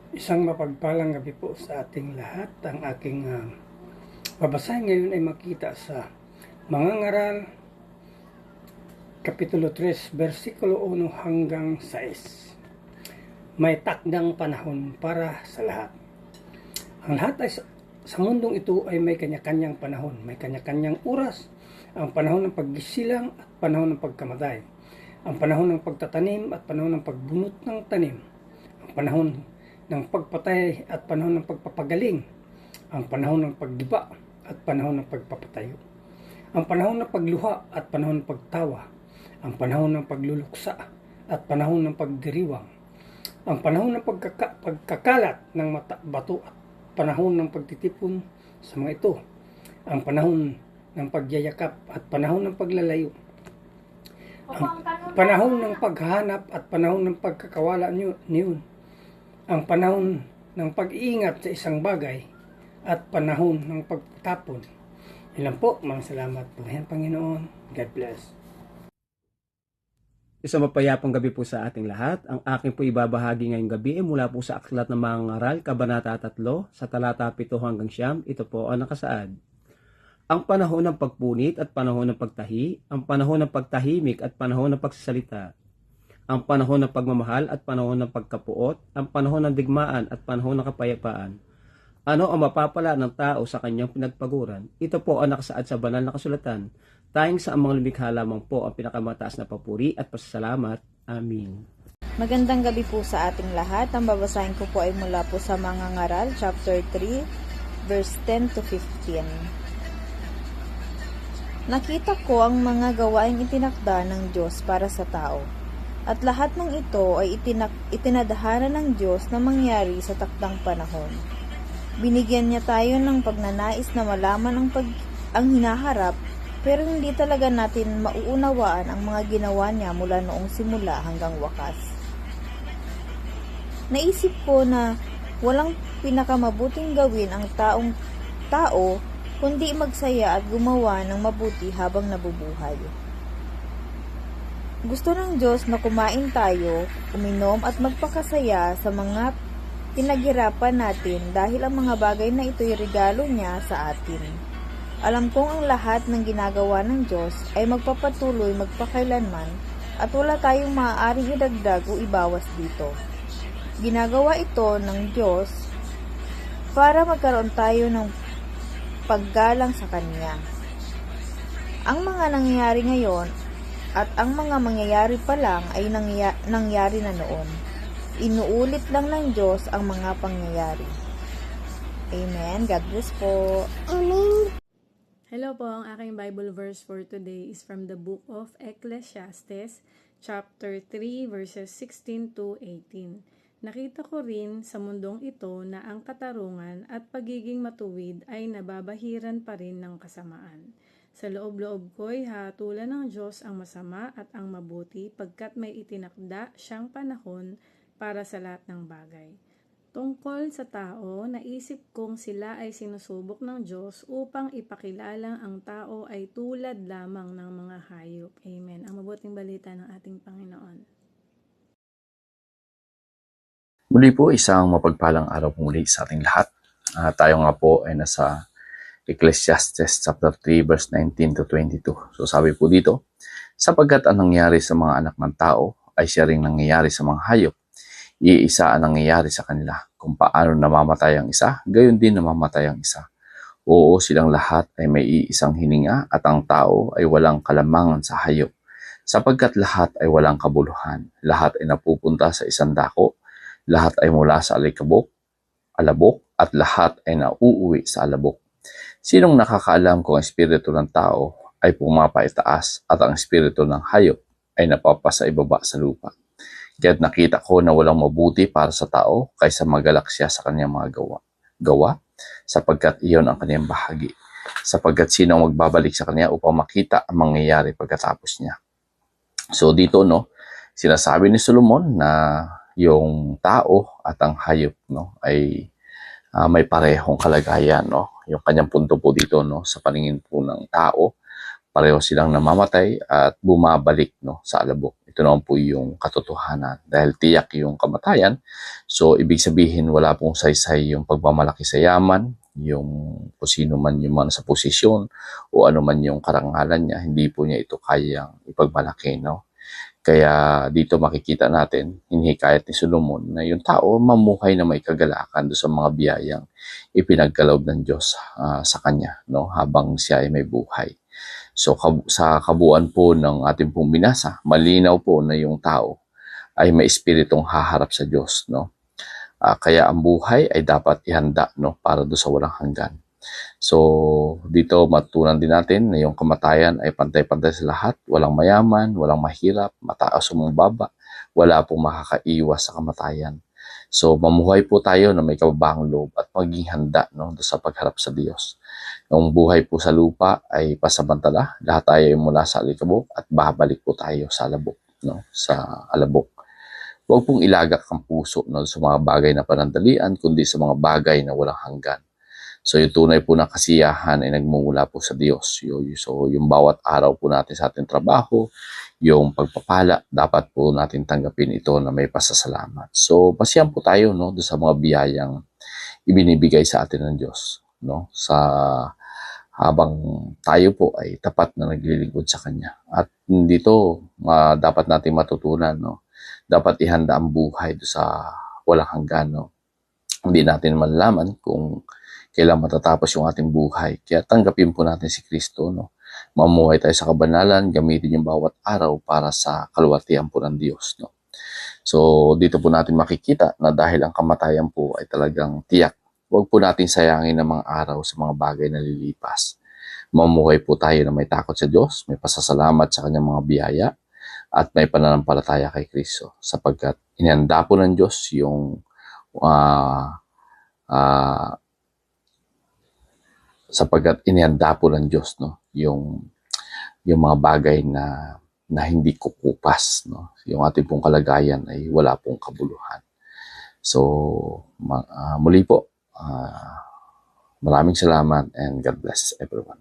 Isang mapagpalang gabi po sa ating lahat. Ang aking babasahin ngayon ay makita sa Mga Ngaral, Kapitulo 3, versikulo 1 hanggang 6. May takdang panahon para sa lahat. Ang lahat ay sa mundong ito ay may kanya-kanyang panahon, may kanya-kanyang oras. Ang panahon ng paggisilang at panahon ng pagkamatay. Ang panahon ng pagtatanim at panahon ng pagbunot ng tanim. Ang panahon ng pagpatay at panahon ng pagpapagaling, ang panahon ng paggiba at panahon ng pagpapatayo, ang panahon ng pagluha at panahon ng pagtawa, ang panahon ng pagluluksa at panahon ng pagdiriwang, ang panahon ng pagkakalat ng bato at panahon ng pagtitipon sa mga ito, ang panahon ng pagyayakap at panahon ng paglalayo, ang panahon ng paghahanap at panahon ng pagkakawala niyon, ang panahon ng pag-iingat sa isang bagay at panahon ng pagtapon. Ilan po, mga salamat po. Panginoon. God bless. Isang mapayapang gabi po sa ating lahat. Ang aking po ibabahagi ngayong gabi ay mula po sa Aklat ng Mga Ngaral, Kabanata 3, sa talata 7 hanggang 9. Ito po ang nakasaad. Ang panahon ng pagpunit at panahon ng pagtahi, ang panahon ng pagtahimik at panahon ng pagsasalita, ang panahon ng pagmamahal at panahon ng pagkapuot, ang panahon ng digmaan at panahon ng kapayapaan. Ano ang mapapala ng tao sa kanyang pinagpaguran? Ito po ang nakasaad sa banal na kasulatan. Tayong sa amang lumikha lamang po ang pinakamataas na papuri at pasasalamat. Amin. Magandang gabi po sa ating lahat. Ang babasahin ko po ay mula po sa Mga Ngaral, chapter 3, verse 10 to 15. Nakita ko ang mga gawaing itinakda ng Diyos para sa tao. At lahat ng ito ay itinadhana ng Diyos na mangyari sa takdang panahon. Binigyan niya tayo ng pagnanais na malaman ang hinaharap, pero hindi talaga natin mauunawaan ang mga ginawa niya mula noong simula hanggang wakas. Naisip ko na walang pinakamabuting gawin ang tao kundi magsaya at gumawa ng mabuti habang nabubuhay. Gusto ng Diyos na kumain tayo, uminom at magpakasaya sa mga pinaghirapan natin dahil ang mga bagay na ito'y regalo niya sa atin. Alam kong ang lahat ng ginagawa ng Diyos ay magpapatuloy magpakailanman at wala tayong maaaring idagdag o ibawas dito. Ginagawa ito ng Diyos para magkaroon tayo ng paggalang sa Kanya. Ang mga nangyayari ngayon at ang mga mangyayari pa lang ay nangyari na noon. Inuulit lang ng Diyos ang mga pangyayari. Amen. God bless po. Amen. Hello po, ang aking Bible verse for today is from the book of Ecclesiastes, chapter 3, verses 16 to 18. Nakita ko rin sa mundong ito na ang katarungan at pagiging matuwid ay nababahiran pa rin ng kasamaan. Sa loob-loob ko'y hatulan ng Diyos ang masama at ang mabuti pagkat may itinakda siyang panahon para sa lahat ng bagay. Tungkol sa tao, naisip kong sila ay sinusubok ng Diyos upang ipakilalang ang tao ay tulad lamang ng mga hayop. Amen. Ang mabuting balita ng ating Panginoon. Muli po, isang mapagpalang araw muli sa ating lahat. Tayo nga po ay nasa Ecclesiastes chapter 3 verse 19 to 22. So sabi po dito, sapagkat ang nangyari sa mga anak ng tao ay siya ring nangyayari sa mga hayop. Iisa ang nangyayari sa kanila. Kung paano namamatay ang isa, gayon din namamatay ang isa. Oo, silang lahat ay may iisang hininga at ang tao ay walang kalamangan sa hayop. Sapagkat lahat ay walang kabuluhan. Lahat ay napupunta sa isang dako. Lahat ay mula sa alabok at lahat ay nauuwi sa alabok. Sinong nakakaalam kung ang espiritu ng tao ay pumapaitaas at ang espiritu ng hayop ay napapasa ibaba sa lupa? Kaya't nakita ko na walang mabuti para sa tao kaysa magalak siya sa kanyang mga gawa sapagkat iyon ang kanyang bahagi. Sapagkat sino ang magbabalik sa kanya upang makita ang mangyayari pagkatapos niya. So dito sinasabi ni Solomon na yung tao at ang hayop ay may parehong kalagayan. Yung kanyang punto po dito sa paningin po ng tao, pareho silang namamatay at bumabalik sa alabok. Ito ito naman po yung katotohanan. Dahil tiyak yung kamatayan, so ibig sabihin wala pong saysay yung pagmamalaki sa yaman, yung kung sino man yung mga sa posisyon o ano man yung karangalan niya, hindi po niya ito kayang ipagmalaki, no? Kaya dito makikita natin, hinihikayat ni Solomon na yung tao mamuhay na may kagalakan doon sa mga biyayang ipinagkaloob ng Diyos sa kanya, no? Habang siya ay may buhay. So sa kabuuan po ng ating pong binasa, malinaw po na yung tao ay may espiritong haharap sa Diyos, no? Kaya ang buhay ay dapat ihanda, no, para do sa walang hanggan. So dito matutunan din natin na yung kamatayan ay pantay-pantay sa lahat, walang mayaman, walang mahirap, mataas o mababa, wala pong makakaiwas sa kamatayan. So mamuhay po tayo na may kababahang loob at maging handa, no, do sa pagharap sa Diyos. Ang buhay po sa lupa ay pasamantala, lahat tayo ay mula sa alikabok at babalik po tayo sa alabok, no, sa alabok. Huwag pong ilagak ang puso, no, sa mga bagay na panandalian, kundi sa mga bagay na walang hanggan. So yung tunay po na kasiyahan ay nagmumula po sa Diyos. So yung bawat araw po natin sa ating trabaho, yung pagpapala, dapat po natin tanggapin ito na may pasasalamat. So pasiyan po tayo, no, doon sa mga biyayang ibinibigay sa atin ng Diyos, no, sa habang tayo po ay tapat na naglilingkod sa Kanya. At dito dapat natin matutunan, no, dapat ihanda ang buhay doon sa walang hanggan, no. Hindi natin malalaman kung kailan matatapos yung ating buhay. Kaya tanggapin po natin si Kristo, no. Mamuhay tayo sa kabanalan, gamitin yung bawat araw para sa kaluwalhatian po ng Diyos, no. So dito po natin makikita na dahil ang kamatayan po ay talagang tiyak, huwag po natin sayangin ang mga araw sa mga bagay na lilipas. Mamuhay po tayo na may takot sa Diyos, may pasasalamat sa Kanyang mga biyaya, at may pananampalataya kay Kristo, sapagkat inihanda po ng Diyos yung sapagkat inihanda po ng Diyos, no, yung mga bagay na hindi kukupas, no. Yung ating pong kalagayan ay wala pong kabuluhan. So muli po, maraming salamat and God bless everyone.